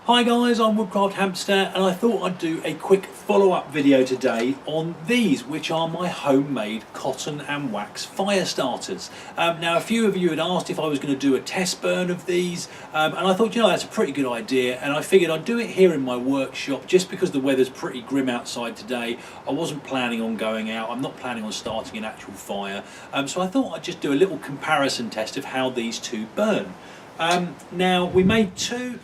Hi guys, I'm Woodcraft Hamster and I thought I'd do a quick follow-up video today on these, which are my homemade cotton and wax fire starters. Now a few of you had asked if I was going to do a test burn of these, and I thought, that's a pretty good idea, and I figured I'd do it here in my workshop just because the weather's pretty grim outside today. I wasn't planning on going out, I'm not planning on starting an actual fire, so I thought I'd just do a little comparison test of how these two burn. Now we made two.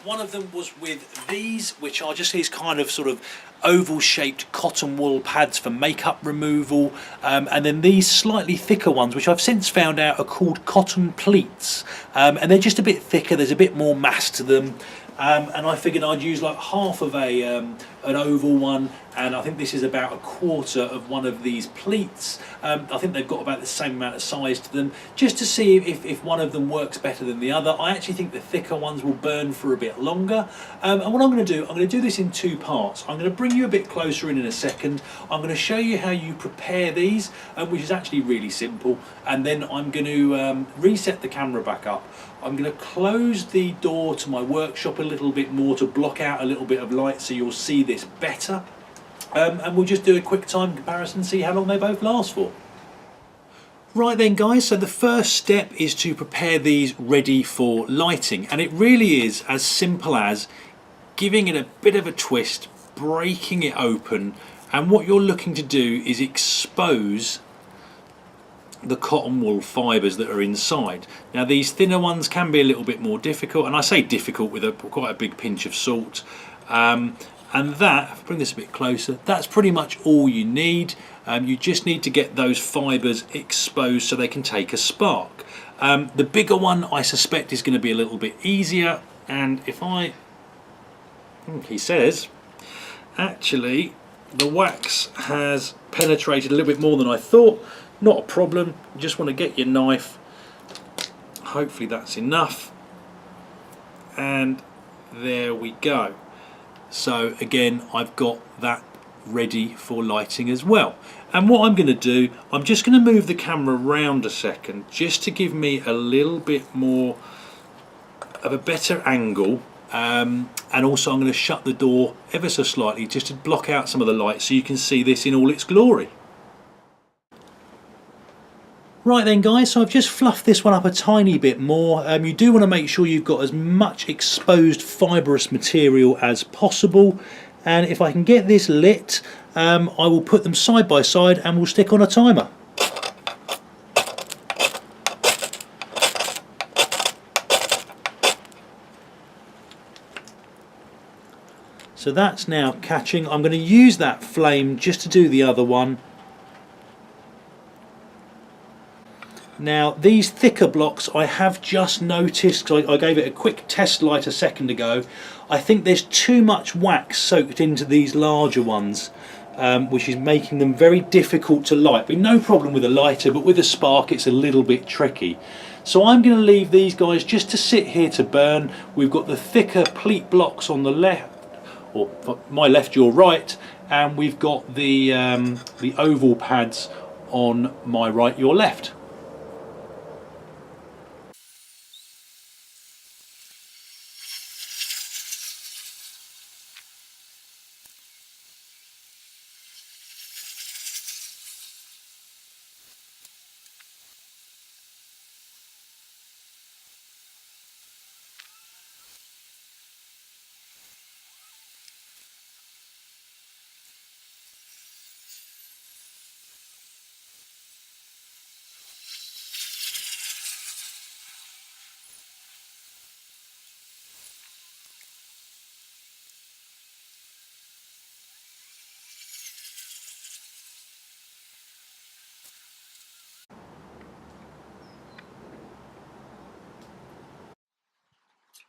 One of them was with these, which are just these kind of sort of oval shaped cotton wool pads for makeup removal, and then these slightly thicker ones, which I've since found out are called cotton pleats, and they're just a bit thicker, there's a bit more mass to them, and I figured I'd use like half of an oval one, and I think this is about a quarter of one of these pleats. I think they've got about the same amount of size to them, just to see if one of them works better than the other. I actually think the thicker ones will burn for a bit longer, and what I'm going to do this in two parts. I'm going to bring you a bit closer in a second. I'm going to show you how you prepare these, which is actually really simple, and then I'm going to reset the camera back up. I'm going to close the door to my workshop a little bit more to block out a little bit of light so you'll see this better, and we'll just do a quick time comparison and see how long they both last for. Right then guys, so the first step is to prepare these ready for lighting, and it really is as simple as giving it a bit of a twist, breaking it open, and what you're looking to do is expose the cotton wool fibres that are inside. Now these thinner ones can be a little bit more difficult, and I say difficult with quite a big pinch of salt, and that, bring this a bit closer, that's pretty much all you need. You just need to get those fibres exposed so they can take a spark. The bigger one I suspect is going to be a little bit easier, and if he says actually the wax has penetrated a little bit more than I thought. Not a problem, you just want to get your knife, hopefully that's enough, and there we go. So again, I've got that ready for lighting as well. And what I'm going to do, I'm just going to move the camera around a second just to give me a little bit more of a better angle, and also I'm going to shut the door ever so slightly just to block out some of the light so you can see this in all its glory. Right then guys, so I've just fluffed this one up a tiny bit more. You do want to make sure you've got as much exposed fibrous material as possible, and if I can get this lit, I will put them side by side and we'll stick on a timer. So that's now catching. I'm going to use that flame just to do the other one. Now these thicker blocks I have just noticed, because I gave it a quick test light a second ago, I think there's too much wax soaked into these larger ones, which is making them very difficult to light. But no problem with a lighter, but with a spark it's a little bit tricky. So I'm going to leave these guys just to sit here to burn. We've got the thicker pleat blocks on the left, or my left, your right, and we've got the oval pads on my right, your left.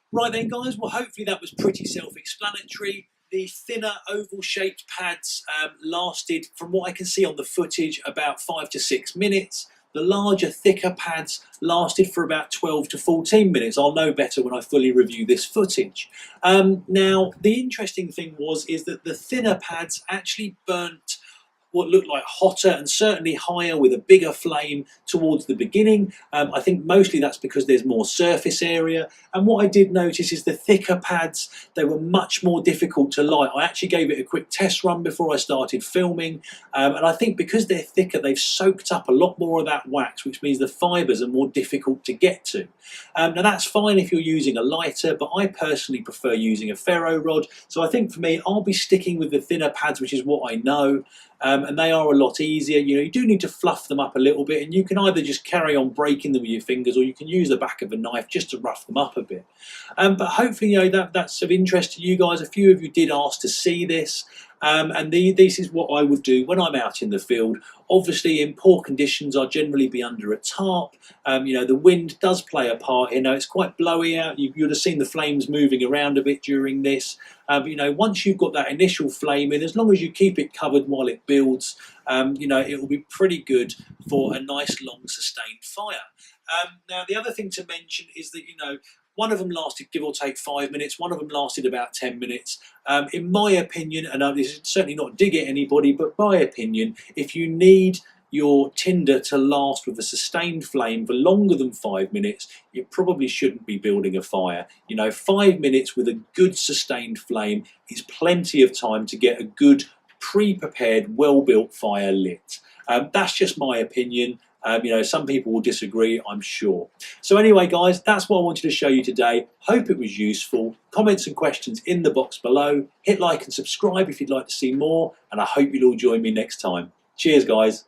Right then guys, well hopefully that was pretty self-explanatory. The thinner oval shaped pads lasted, from what I can see on the footage, about 5 to 6 minutes. The larger, thicker pads lasted for about 12 to 14 minutes. I'll know better when I fully review this footage. Now, the interesting thing is that the thinner pads actually burnt what looked like hotter and certainly higher with a bigger flame towards the beginning. I think mostly that's because there's more surface area. And what I did notice is the thicker pads, they were much more difficult to light. I actually gave it a quick test run before I started filming, and I think because they're thicker, they've soaked up a lot more of that wax, which means the fibres are more difficult to get to. Now that's fine if you're using a lighter, but I personally prefer using a ferro rod. So I think for me, I'll be sticking with the thinner pads, which is what I know. And they are a lot easier. You know, you do need to fluff them up a little bit, and you can either just carry on breaking them with your fingers, or you can use the back of a knife just to rough them up a bit. But hopefully, you know, that's of interest to you guys. A few of you did ask to see this. And this is what I would do when I'm out in the field. Obviously, in poor conditions, I'll generally be under a tarp. You know, the wind does play a part. You know, it's quite blowy out. You'd have seen the flames moving around a bit during this. But, you know, once you've got that initial flame in, as long as you keep it covered while it builds, you know, it will be pretty good for a nice, long, sustained fire. Now, the other thing to mention is that, you know, one of them lasted give or take 5 minutes, one of them lasted about 10 minutes. In my opinion, and this is certainly not dig at anybody, but my opinion, if you need your tinder to last with a sustained flame for longer than 5 minutes, you probably shouldn't be building a fire. You know, 5 minutes with a good sustained flame is plenty of time to get a good pre-prepared, well-built fire lit. That's just my opinion. You know, some people will disagree, I'm sure. So anyway, guys, that's what I wanted to show you today. Hope it was useful. Comments and questions in the box below. Hit like and subscribe if you'd like to see more, and I hope you'll all join me next time. Cheers, guys.